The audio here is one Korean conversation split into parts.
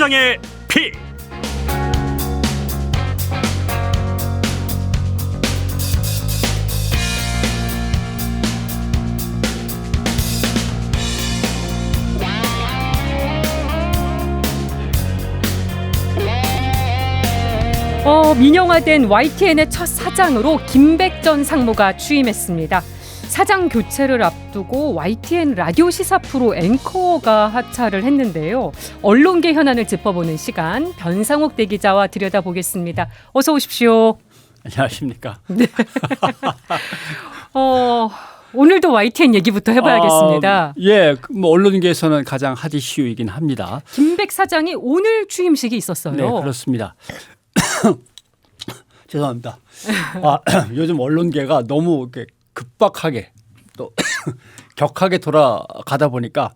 사장의 피. 민영화된 YTN의 첫 사장으로 김백전 상무가 취임했습니다. 사장 교체를 앞두고 YTN 라디오 시사 프로 앵커가 하차를 했는데요. 언론계 현안을 짚어보는 시간, 변상욱 대기자와 들여다보겠습니다. 어서 오십시오. 안녕하십니까. 네. 오늘도 YTN 얘기부터 해봐야겠습니다. 예, 뭐 언론계에서는 가장 핫 이슈이긴 합니다. 김백 사장이 오늘 취임식이 있었어요. 네, 그렇습니다. 죄송합니다. 요즘 언론계가 너무 이렇게 급박하게 또 격하게 돌아가다 보니까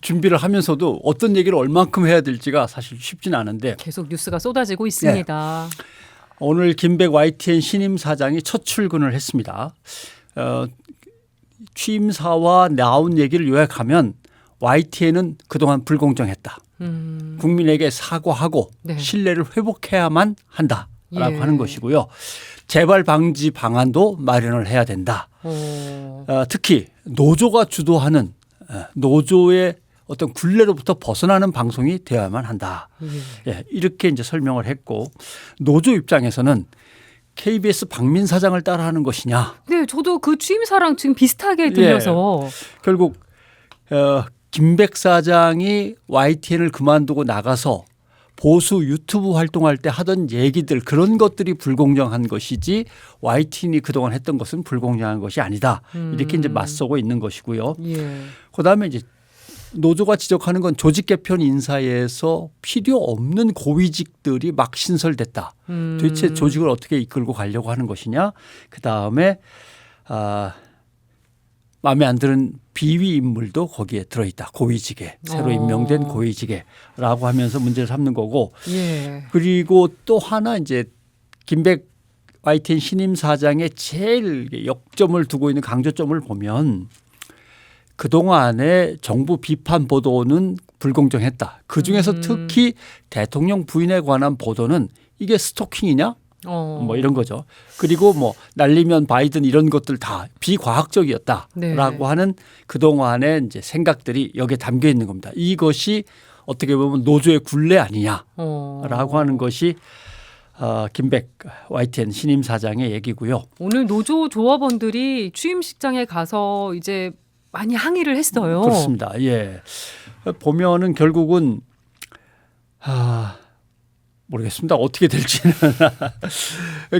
준비를 하면서도 어떤 얘기를 얼만큼 해야 될지가 사실 쉽지는 않은데 계속 뉴스가 쏟아지고 있습니다. 네. 오늘 김백 YTN 신임 사장이 첫 출근을 했습니다. 취임사와 나온 얘기를 요약하면 YTN은 그동안 불공정했다. 국민에게 사과하고 네. 신뢰를 회복해야만 한다라고 예. 하는 것이고요. 재발 방지 방안도 마련을 해야 된다. 특히 노조가 주도하는 노조의 어떤 굴레로부터 벗어나는 방송이 되어야만 한다. 예, 이렇게 이제 설명을 했고 노조 입장에서는 KBS 박민 사장을 따라하는 것이냐. 네, 저도 그 취임사랑 지금 비슷하게 들려서. 결국 김백 사장이 YTN을 그만두고 나가서 보수 유튜브 활동할 때 하던 얘기들 그런 것들이 불공정한 것이지 YTN이 그동안 했던 것은 불공정한 것이 아니다. 이렇게 이제 맞서고 있는 것이고요. 예. 그다음에 이제 노조가 지적하는 건 조직 개편 인사에서 필요 없는 고위직들이 막 신설됐다. 도대체 조직을 어떻게 이끌고 가려고 하는 것이냐. 그다음에 마음에 안 드는 비위 인물도 거기에 들어있다. 고위직에 새로 임명된 고위직에라고 하면서 문제를 삼는 거고. 예. 그리고 또 하나 이제 김백 YTN 신임 사장의 제일 역점을 두고 있는 강조점을 보면 그동안의 정부 비판 보도는 불공정했다. 그중에서 특히 대통령 부인에 관한 보도는 이게 스토킹이냐? 뭐 이런 거죠. 그리고 뭐 날리면 바이든 이런 것들 다 비과학적이었다라고 네. 하는 그동안의 이제 생각들이 여기에 담겨 있는 겁니다. 이것이 어떻게 보면 노조의 굴레 아니냐라고 하는 것이 김백 YTN 신임 사장의 얘기고요. 오늘 노조 조합원들이 취임식장에 가서 이제 많이 항의를 했어요. 그렇습니다. 예. 보면은 결국은 모르겠습니다. 어떻게 될지는.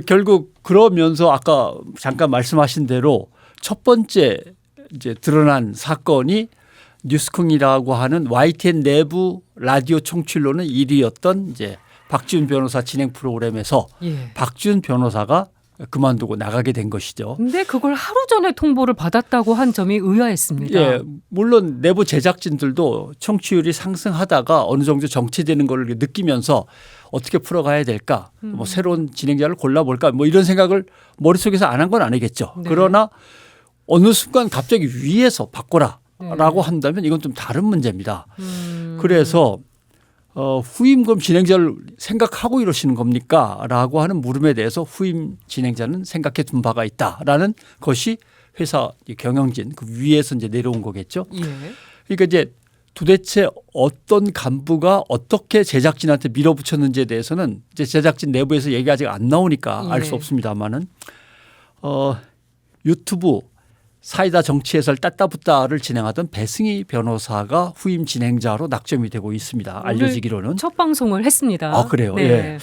결국 그러면서 아까 잠깐 말씀하신 대로 첫 번째 이제 드러난 사건이 뉴스콩이라고 하는 YTN 내부 라디오 청취율로는 1위였던 이제 박지훈 변호사 진행 프로그램에서 예. 박지훈 변호사가 그만두고 나가게 된 것이죠. 근데 그걸 하루 전에 통보를 받았다고 한 점이 의아했습니다. 예, 물론 내부 제작진들도 청취율이 상승하다가 어느 정도 정체되는 걸 느끼면서 어떻게 풀어가야 될까, 뭐 새로운 진행자를 골라볼까, 뭐 이런 생각을 머릿속에서 안 한 건 아니겠죠. 네. 그러나 어느 순간 갑자기 위에서 바꿔라라고 한다면 이건 좀 다른 문제입니다. 그래서 후임 그럼 진행자를 생각하고 이러시는 겁니까? 라고 하는 물음에 대해서 후임 진행자는 생각해 둔 바가 있다라는 것이 회사 경영진 그 위에서 이제 내려온 거겠죠. 예. 그러니까 이제 도대체 어떤 간부가 어떻게 제작진한테 밀어붙였는지에 대해서는 이제 제작진 내부에서 얘기 아직 안 나오니까 알 수 예. 없습니다만은 유튜브 사이다 정치 해설 따따붙다를 진행하던 배승희 변호사가 후임 진행자로 낙점이 되고 있습니다. 알려지기로는. 첫 방송을 했습니다. 아, 그래요? 네. 예.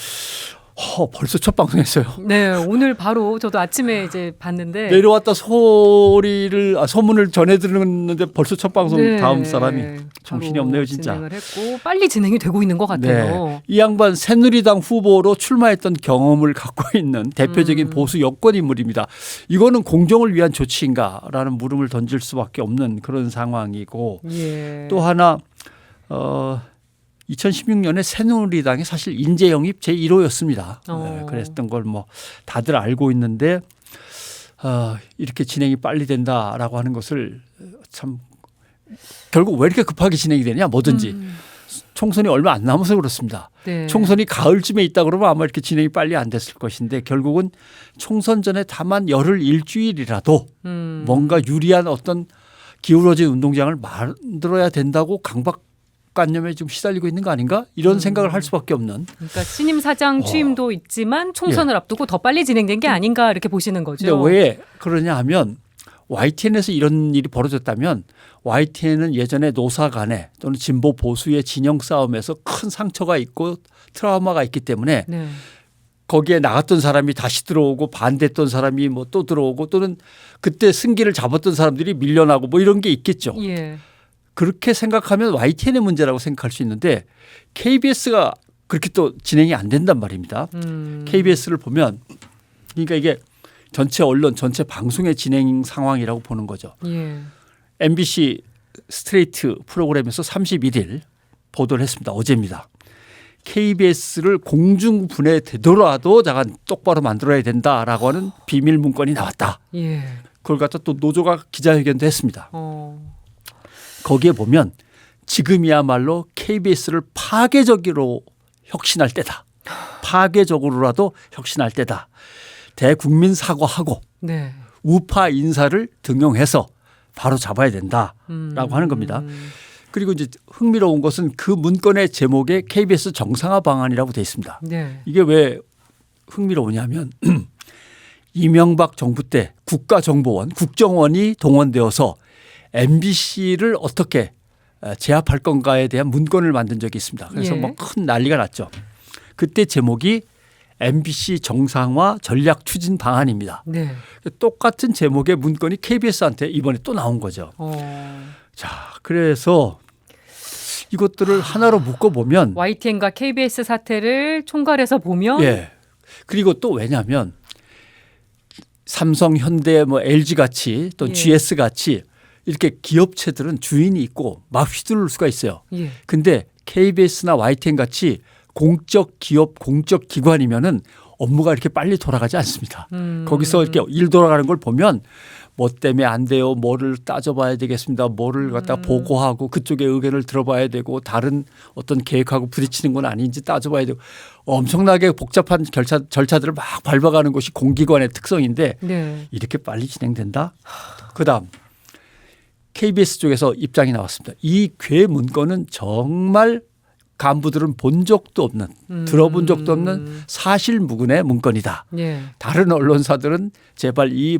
벌써 첫 방송했어요. 네, 오늘 바로 저도 아침에 이제 봤는데 내려왔다 소문을 전해 들었는데 벌써 첫 방송 네, 다음 사람이 정신이 바로 없네요, 진짜. 진행을 했고 빨리 진행이 되고 있는 것 같아요. 네. 이 양반 새누리당 후보로 출마했던 경험을 갖고 있는 대표적인 보수 여권 인물입니다. 이거는 공정을 위한 조치인가라는 물음을 던질 수밖에 없는 그런 상황이고 예. 또 하나 2016년에 새누리당이 사실 인재 영입 제1호였습니다. 그랬던 걸 뭐 다들 알고 있는데 이렇게 진행이 빨리 된다라고 하는 것을 참 결국 왜 이렇게 급하게 진행이 되냐 뭐든지 총선이 얼마 안 남아서 그렇습니다. 네. 총선이 가을쯤에 있다 그러면 아마 이렇게 진행이 빨리 안 됐을 것인데 결국은 총선 전에 다만 열흘 일주일이라도 뭔가 유리한 어떤 기울어진 운동장을 만들어야 된다고 강박관념에 좀 시달리고 있는 거 아닌가? 이런 생각을 할 수밖에 없는. 그러니까 신임 사장 취임도 있지만 총선을 앞두고 더 빨리 진행된 게 아닌가 이렇게 보시는 거죠. 근데 왜 그러냐 하면 YTN에서 이런 일이 벌어졌다면 YTN은 예전에 노사 간에 또는 진보 보수의 진영 싸움에서 큰 상처가 있고 트라우마가 있기 때문에 네. 거기에 나갔던 사람이 다시 들어오고 반대했던 사람이 뭐 또 들어오고 또는 그때 승기를 잡았던 사람들이 밀려나고 뭐 이런 게 있겠죠. 예. 그렇게 생각하면 YTN의 문제라고 생각할 수 있는데 KBS가 그렇게 또 진행이 안 된단 말입니다. KBS를 보면 그러니까 이게 전체 언론 전체 방송의 진행 상황이라고 보는 거죠. 예. MBC 스트레이트 프로그램에서 31일 보도를 했습니다. 어제입니다. KBS를 공중분해 되더라도 잠깐 똑바로 만들어야 된다라고 하는 비밀 문건이 나왔다. 예. 그걸 갖다 또 노조가 기자회견도 했습니다. 거기에 보면 지금이야말로 KBS를 파괴적으로 혁신할 때다. 파괴적으로라도 혁신할 때다. 대국민 사과하고 네. 우파 인사를 등용해서 바로 잡아야 된다라고 하는 겁니다. 그리고 이제 흥미로운 것은 그 문건의 제목에 KBS 정상화 방안이라고 돼 있습니다. 네. 이게 왜 흥미로우냐면 이명박 정부 때 국가정보원, 국정원이 동원되어서 MBC를 어떻게 제압할 건가에 대한 문건을 만든 적이 있습니다. 그래서 예. 뭐 큰 난리가 났죠. 그때 제목이 MBC 정상화 전략 추진 방안입니다. 네. 똑같은 제목의 문건이 KBS한테 이번에 또 나온 거죠. 자, 그래서 이것들을 하나로 묶어보면 YTN과 KBS 사태를 총괄해서 보면 예. 그리고 또 왜냐하면 삼성, 현대, 뭐 LG 같이 또 예. GS 같이 이렇게 기업체들은 주인이 있고 막 휘두를 수가 있어요. 예. 근데 KBS나 YTN 같이 공적 기업, 공적 기관이면은 업무가 이렇게 빨리 돌아가지 않습니다. 거기서 이렇게 일 돌아가는 걸 보면 뭐 때문에 안 돼요. 뭐를 따져봐야 되겠습니다. 뭐를 갖다 보고하고 그쪽의 의견을 들어봐야 되고 다른 어떤 계획하고 부딪히는 건 아닌지 따져봐야 되고 엄청나게 복잡한 절차들을 막 밟아가는 것이 공기관의 특성인데 네. 이렇게 빨리 진행된다. 그다음 KBS 쪽에서 입장이 나왔습니다. 이 괴 문건은 정말 간부들은 본 적도 없는 들어본 적도 없는 사실무근의 문건이다. 예. 다른 언론사들은 제발 이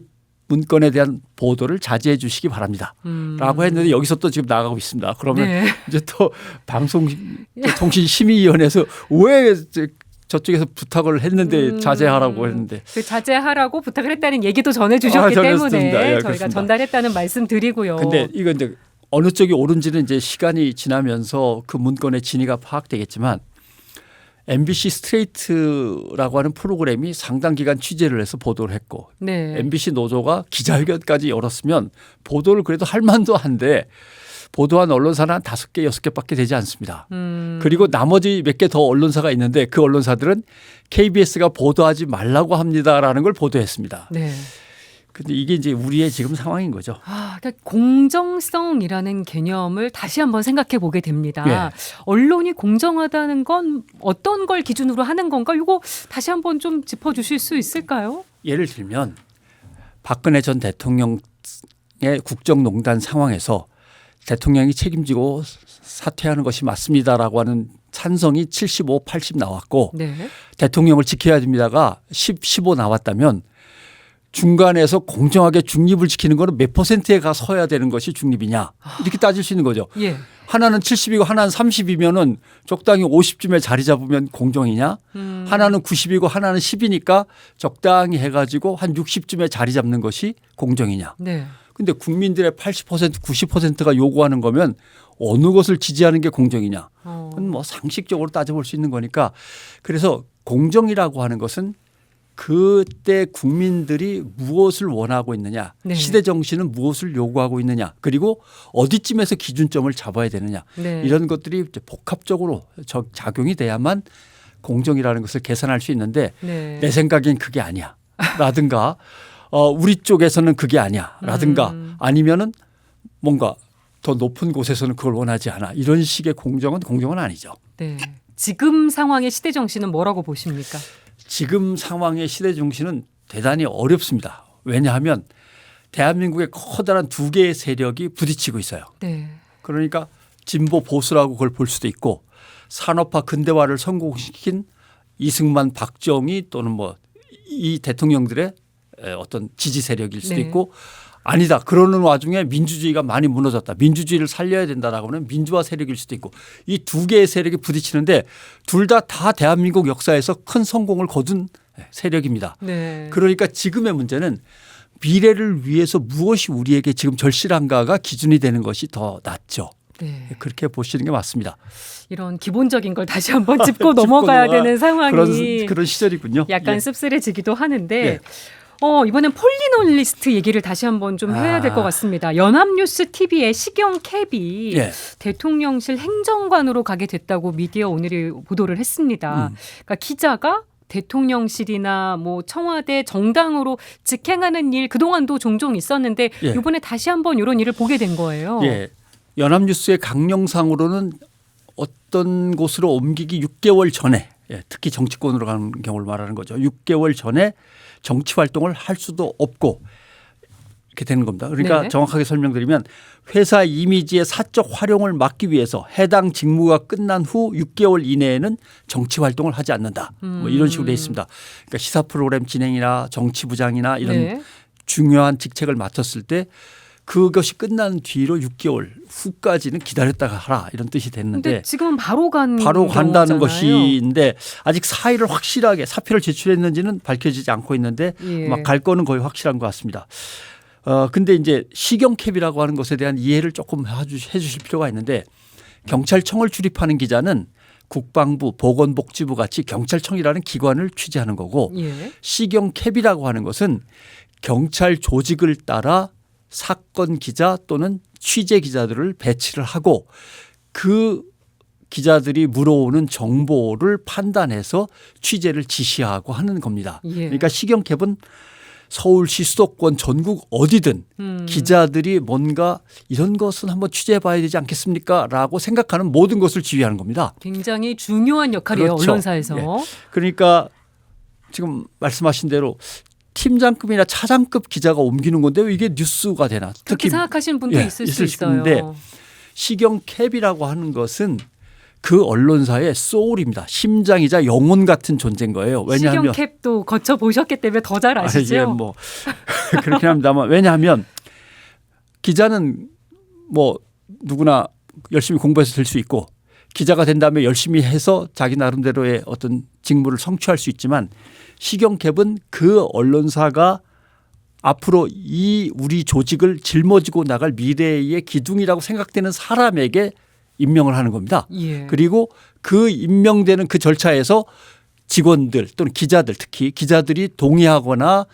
문건에 대한 보도를 자제해 주시기 바랍니다. 라고 했는데 여기서 또 지금 나가고 있습니다. 그러면 네. 이제 또 방송통신심의위원회에서 왜 저쪽에서 부탁을 했는데 자제하라고 했는데. 그 자제하라고 부탁을 했다는 얘기도 전해주셨기 때문에 예, 저희가 그렇습니다. 전달했다는 말씀 드리고요. 근데 이건 이제 어느 쪽이 옳은지는 이제 시간이 지나면서 그 문건의 진위가 파악되겠지만 MBC 스트레이트라고 하는 프로그램이 상당 기간 취재를 해서 보도를 했고 네. MBC 노조가 기자회견까지 열었으면 보도를 그래도 할 만도 한데 보도한 언론사는 한 5개, 6개밖에 되지 않습니다. 그리고 나머지 몇 개 더 언론사가 있는데 그 언론사들은 KBS가 보도하지 말라고 합니다라는 걸 보도했습니다. 네. 근데 이게 이제 우리의 지금 상황인 거죠. 그러니까 공정성이라는 개념을 다시 한번 생각해 보게 됩니다. 예. 언론이 공정하다는 건 어떤 걸 기준으로 하는 건가? 이거 다시 한번 좀 짚어주실 수 있을까요? 예를 들면 박근혜 전 대통령의 국정농단 상황에서 대통령이 책임지고 사퇴하는 것이 맞습니다라고 하는 찬성이 75, 80 나왔고 네. 대통령을 지켜야 됩니다가 10, 15 나왔다면 중간에서 공정하게 중립을 지키는 거는 몇 %에 가 서야 되는 것이 중립이냐 이렇게 따질 수 있는 거죠. 예. 하나는 70이고 하나는 30이면은 적당히 50쯤에 자리 잡으면 공정이냐 하나는 90이고 하나는 10이니까 적당히 해가지고 한 60쯤에 자리 잡는 것이 공정이냐. 네. 근데 국민들의 80% 90%가 요구하는 거면 어느 것을 지지하는 게 공정이냐. 그건 뭐 상식적으로 따져볼 수 있는 거니까 그래서 공정이라고 하는 것은 그때 국민들이 무엇을 원하고 있느냐 네. 시대 정신은 무엇을 요구하고 있느냐 그리고 어디쯤에서 기준점을 잡아야 되느냐 네. 이런 것들이 이제 복합적으로 작용이 돼야만 공정이라는 것을 계산할 수 있는데 네. 내 생각엔 그게 아니야 라든가 우리 쪽에서는 그게 아니야 라든가 아니면은 뭔가 더 높은 곳에서는 그걸 원하지 않아. 이런 식의 공정은 아니죠. 네. 지금 상황의 시대 정신은 뭐라고 보십니까? 지금 상황의 시대 정신은 대단히 어렵습니다. 왜냐하면 대한민국의 커다란 두 개의 세력이 부딪히고 있어요. 네. 그러니까 진보 보수라고 그걸 볼 수도 있고 산업화 근대화를 성공시킨 이승만 박정희 또는 뭐 이 대통령들의 어떤 지지 세력일 수도 네. 있고 아니다. 그러는 와중에 민주주의가 많이 무너졌다. 민주주의를 살려야 된다라고 하는 민주화 세력일 수도 있고 이 두 개의 세력이 부딪히는데 둘 다 대한민국 역사에서 큰 성공을 거둔 세력입니다. 네. 그러니까 지금의 문제는 미래를 위해서 무엇이 우리에게 지금 절실한가가 기준이 되는 것이 더 낫죠. 네. 그렇게 보시는 게 맞습니다. 이런 기본적인 걸 다시 한번 짚고 넘어가야 되는 상황이 그런 시절이군요. 약간 예. 씁쓸해지기도 하는데 예. 이번엔 폴리널리스트 얘기를 다시 한번 좀 해야 될 것 같습니다. 연합뉴스 TV의 시경 캡이 예. 대통령실 행정관으로 가게 됐다고 미디어 오늘이 보도를 했습니다. 그러니까 기자가 대통령실이나 뭐 청와대 정당으로 직행하는 일 그동안도 종종 있었는데 예. 이번에 다시 한번 이런 일을 보게 된 거예요. 예. 연합뉴스의 강령상으로는 어떤 곳으로 옮기기 6개월 전에 특히 정치권으로 가는 경우를 말하는 거죠. 6개월 전에 정치 활동을 할 수도 없고 이렇게 되는 겁니다. 그러니까 네. 정확하게 설명드리면 회사 이미지의 사적 활용을 막기 위해서 해당 직무가 끝난 후 6개월 이내에는 정치 활동을 하지 않는다. 뭐 이런 식으로 돼 있습니다. 그러니까 시사 프로그램 진행이나 정치부장이나 이런 네. 중요한 직책을 맡았을 때 그것이 끝난 뒤로 6개월 후까지는 기다렸다가 하라 이런 뜻이 됐는데 근데 지금은 바로 간다는 간다는 것인데 아직 사의를 확실하게 사표를 제출했는지는 밝혀지지 않고 있는데 예. 막 갈 거는 거의 확실한 것 같습니다. 근데 이제 시경캡이라고 하는 것에 대한 이해를 조금 해주실 필요가 있는데 경찰청을 출입하는 기자는 국방부, 보건복지부 같이 경찰청이라는 기관을 취재하는 거고 예. 시경캡이라고 하는 것은 경찰 조직을 따라 사건 기자 또는 취재 기자들을 배치를 하고 그 기자들이 물어오는 정보를 판단해서 취재를 지시하고 하는 겁니다. 예. 그러니까 시경캡은 서울시 수도권 전국 어디든 기자들이 뭔가 이런 것은 한번 취재해 봐야 되지 않겠습니까? 라고 생각하는 모든 것을 지휘하는 겁니다. 굉장히 중요한 역할이에요. 그렇죠. 언론사에서. 예. 그러니까 지금 말씀하신 대로 팀장급이나 차장급 기자가 옮기는 건데 왜 이게 뉴스가 되나? 그렇게 생각하시는 분도 있을 수 있어요. 있는데 시경캡이라고 하는 것은 그 언론사의 소울입니다. 심장이자 영혼 같은 존재인 거예요. 왜냐하면 시경캡도 거쳐보셨기 때문에 더 잘 아시죠? 예, 뭐 그렇긴 합니다만 왜냐하면 기자는 뭐 누구나 열심히 공부해서 될 수 있고 기자가 된 다음에 열심히 해서 자기 나름대로의 어떤 직무를 성취할 수 있지만 시경캡은 그 언론사가 앞으로 이 우리 조직을 짊어지고 나갈 미래의 기둥이라고 생각되는 사람에게 임명을 하는 겁니다. 예. 그리고 그 임명되는 그 절차에서 직원들 또는 기자들 특히 기자들이 동의하거나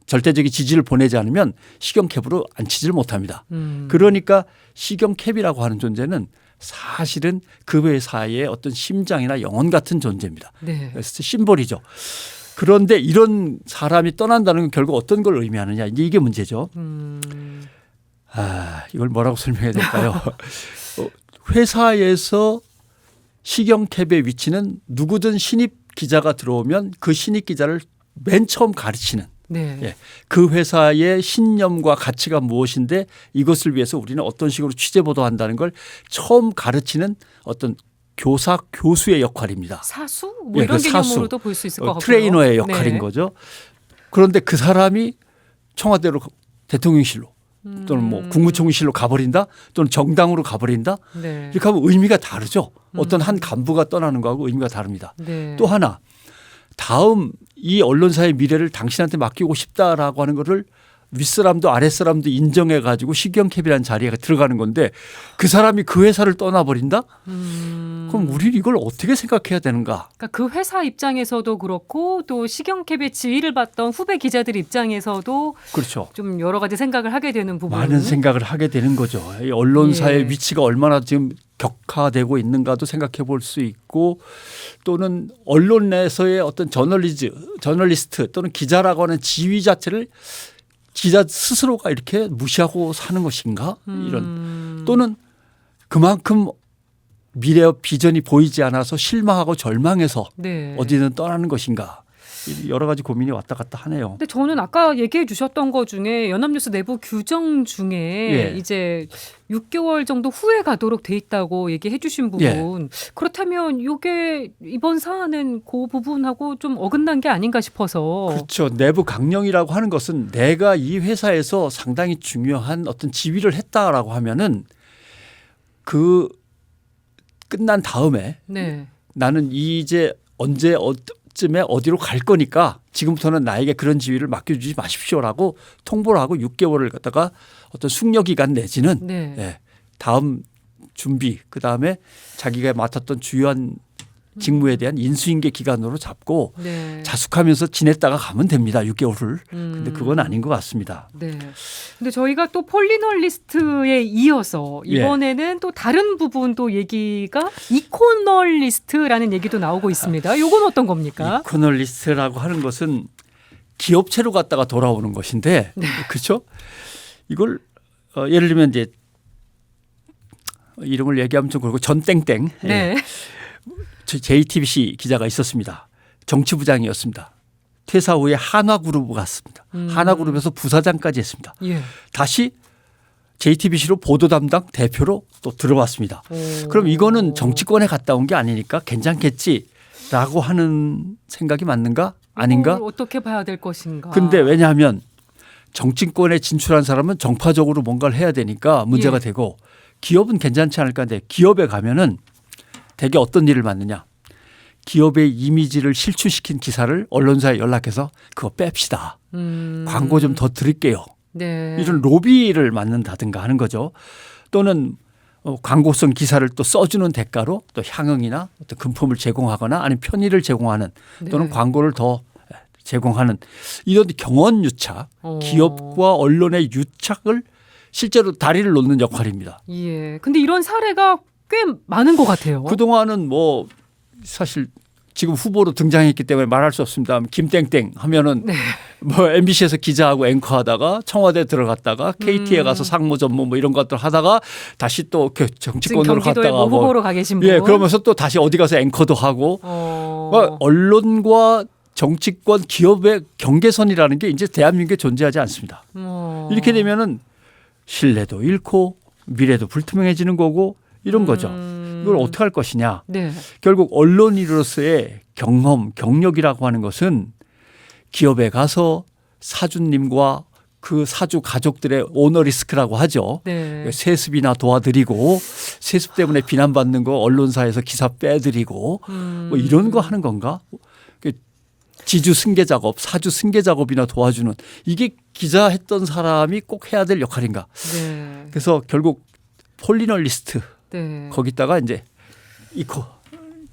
절대적인 지지를 보내지 않으면 시경캡으로 앉히지를 못합니다. 그러니까 시경캡이라고 하는 존재는 사실은 그 회사의 어떤 심장이나 영혼 같은 존재입니다. 네. 그래서 심볼이죠. 그런데 이런 사람이 떠난다는 건 결국 어떤 걸 의미하느냐 이게 문제죠. 이걸 뭐라고 설명해야 될까요? 회사에서 시경캡의 위치는 누구든 신입 기자가 들어오면 그 신입 기자를 맨 처음 가르치는 네. 예. 그 회사의 신념과 가치가 무엇인데 이것을 위해서 우리는 어떤 식으로 취재 보도한다는 걸 처음 가르치는 어떤 교수의 역할입니다. 사수? 뭐 예, 이런 그 사수. 개념으로도 볼 수 있을 것 같고요. 트레이너의 역할인 네. 거죠. 그런데 그 사람이 청와대로 대통령실로 또는 뭐 국무총리실로 가버린다 또는 정당으로 가버린다 네. 이렇게 하면 의미가 다르죠. 어떤 한 간부가 떠나는 거하고 의미가 다릅니다. 네. 또 하나 다음 이 언론사의 미래를 당신한테 맡기고 싶다라고 하는 거를 윗사람도 아랫사람도 인정해 가지고 시경캡이라는 자리에 들어가는 건데 그 사람이 그 회사를 떠나버린다? 그럼 우리는 이걸 어떻게 생각해야 되는가? 그러니까 그 회사 입장에서도 그렇고 또 시경캡의 지휘를 받던 후배 기자들 입장에서도 그렇죠. 좀 여러 가지 생각을 하게 되는 부분. 많은 생각을 하게 되는 거죠. 이 언론사의 예. 위치가 얼마나 지금 격화되고 있는가도 생각해 볼 수 있고 또는 언론 내에서의 어떤 저널리스트 또는 기자라고 하는 지위 자체를 기자 스스로가 이렇게 무시하고 사는 것인가 이런 또는 그만큼 미래의 비전이 보이지 않아서 실망하고 절망해서 네. 어디든 떠나는 것인가 여러 가지 고민이 왔다 갔다 하네요. 근데 저는 아까 얘기해 주셨던 것 중에 연합뉴스 내부 규정 중에 예. 이제 6개월 정도 후에 가도록 돼 있다고 얘기해 주신 부분 예. 그렇다면 이게 이번 사안은 그 부분하고 좀 어긋난 게 아닌가 싶어서 그렇죠. 내부 강령이라고 하는 것은 내가 이 회사에서 상당히 중요한 어떤 지위를 했다라고 하면은 그 끝난 다음에 네. 나는 이제 언제 어쯤에 어디로 갈 거니까 지금부터는 나에게 그런 지위를 맡겨주지 마십시오라고 통보를 하고 6개월을 갖다가 어떤 숙려 기간 내지는 네. 예, 다음 준비 그다음에 자기가 맡았던 주요한 직무에 대한 인수인계 기간으로 잡고 네. 자숙하면서 지냈다가 가면 됩니다. 6개월을. 근데 그건 아닌 것 같습니다. 네. 근데 저희가 또 폴리널리스트에 이어서 예. 이번에는 또 다른 부분도 얘기가 이코널리스트라는 얘기도 나오고 있습니다. 요건 어떤 겁니까? 이코널리스트라고 하는 것은 기업체로 갔다가 돌아오는 것인데 그렇죠? 이걸 예를 들면 이제 이름을 얘기하면 좀 그렇고 전땡땡 네. JTBC 기자가 있었습니다. 정치부장이었습니다. 퇴사 후에 한화그룹 갔습니다. 한화그룹에서 부사장까지 했습니다. 예. 다시 JTBC로 보도 담당 대표로 또 들어왔습니다. 그럼 이거는 정치권에 갔다 온 게 아니니까 괜찮겠지라고 하는 생각이 맞는가? 아닌가? 어떻게 봐야 될 것인가? 근데 왜냐하면 정치권에 진출한 사람은 정파적으로 뭔가를 해야 되니까 문제가 예. 되고 기업은 괜찮지 않을까 하는데 기업에 가면은 대개 어떤 일을 맡느냐. 기업의 이미지를 실추시킨 기사를 언론사에 연락해서 그거 뺍시다. 광고 좀 더 드릴게요. 네. 이런 로비를 맡는다든가 하는 거죠. 또는 광고성 기사를 또 써주는 대가로 또 향응이나 어떤 금품을 제공하거나 아니면 편의를 제공하는 또는 네. 광고를 더 제공하는 이런 경원 유착, 기업과 언론의 유착을 실제로 다리를 놓는 역할입니다. 예. 근데 이런 사례가 꽤 많은 것 같아요. 그동안은 뭐 사실 지금 후보로 등장했기 때문에 말할 수 없습니다. 김땡땡 하면은 네. 뭐 MBC에서 기자하고 앵커하다가 청와대 들어갔다가 KT에 가서 상무 전무 뭐 이런 것들 하다가 다시 또 정치권으로 경기도에 갔다가 뭐 후보로 가 계신 분. 예, 그러면서 또 다시 어디 가서 앵커도 하고 그러니까 언론과 정치권 기업의 경계선이라는 게 이제 대한민국에 존재하지 않습니다. 이렇게 되면은 신뢰도 잃고 미래도 불투명해지는 거고 이런 거죠. 이걸 어떻게 할 것이냐. 네. 결국 언론인으로서의 경험, 경력이라고 하는 것은 기업에 가서 사주님과 그 사주 가족들의 오너리스크라고 하죠. 네. 세습이나 도와드리고 세습 때문에 비난받는 거 언론사에서 기사 빼드리고 뭐 이런 거 하는 건가? 지주 승계 작업, 사주 승계 작업이나 도와주는 이게 기자 했던 사람이 꼭 해야 될 역할인가? 네. 그래서 결국 폴리널리스트 네. 거기다가 이제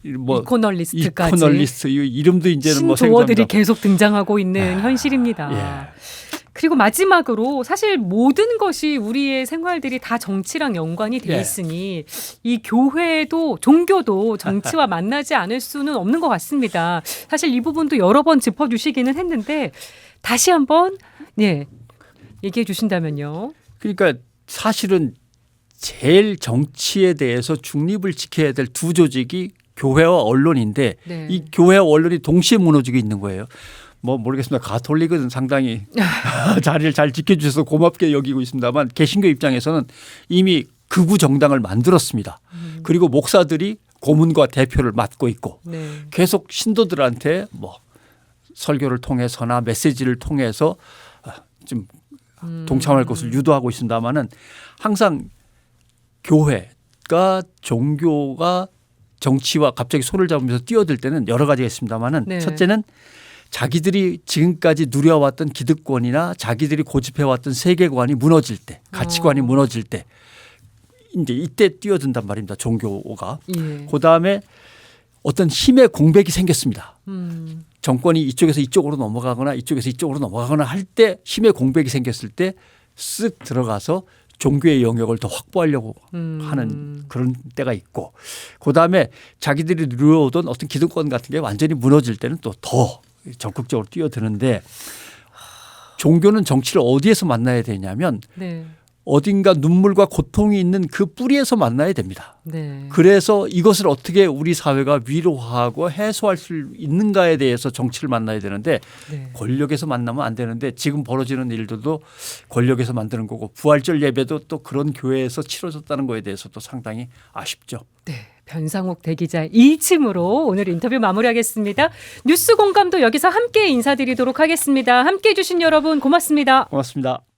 이코널리스트까지 이코널리스트 이 이름도 이제는 뭐 신조어들이 생각합니다. 계속 등장하고 있는 현실입니다. 예. 그리고 마지막으로 사실 모든 것이 우리의 생활들이 다 정치랑 연관이 돼 예. 있으니 이 교회도 종교도 정치와 만나지 않을 수는 없는 것 같습니다. 사실 이 부분도 여러 번 짚어주시기는 했는데 다시 한번 얘기해 주신다면요. 그러니까 사실은 제일 정치에 대해서 중립을 지켜야 될 두 조직이 교회와 언론인데 네. 이 교회와 언론이 동시에 무너지고 있는 거예요. 뭐 모르겠습니다. 가톨릭은 상당히 자리를 잘 지켜주셔서 고맙게 여기고 있습니다만 개신교 입장에서는 이미 극우 정당을 만들었습니다. 그리고 목사들이 고문과 대표를 맡고 있고 네. 계속 신도들한테 뭐 설교를 통해서나 메시지를 통해서 좀 동참할 것을 유도하고 있습니다만은 항상 교회가 종교가 정치와 갑자기 손을 잡으면서 뛰어들 때는 여러 가지가 있습니다만은 네. 첫째는 자기들이 지금까지 누려왔던 기득권이나 자기들이 고집해왔던 세계관이 무너질 때 가치관이 무너질 때 이제 이때 뛰어든단 말입니다. 종교가. 예. 그다음에 어떤 힘의 공백이 생겼습니다. 정권이 이쪽에서 이쪽으로 넘어가거나 이쪽에서 이쪽으로 넘어가거나 할 때 힘의 공백이 생겼을 때 쓱 들어가서 종교의 영역을 더 확보하려고 하는 그런 때가 있고 그다음에 자기들이 누려오던 어떤 기득권 같은 게 완전히 무너질 때는 또 더 적극적으로 뛰어드는데 종교는 정치를 어디에서 만나야 되냐면 네. 어딘가 눈물과 고통이 있는 그 뿌리에서 만나야 됩니다. 네. 그래서 이것을 어떻게 우리 사회가 위로하고 해소할 수 있는가에 대해서 정치를 만나야 되는데 네. 권력에서 만나면 안 되는데 지금 벌어지는 일들도 권력에서 만드는 거고 부활절 예배도 또 그런 교회에서 치러졌다는 거에 대해서도 상당히 아쉽죠. 네. 변상욱 대기자 이침으로 오늘 인터뷰 마무리하겠습니다. 뉴스 공감도 여기서 함께 인사드리도록 하겠습니다. 함께해 주신 여러분 고맙습니다. 고맙습니다.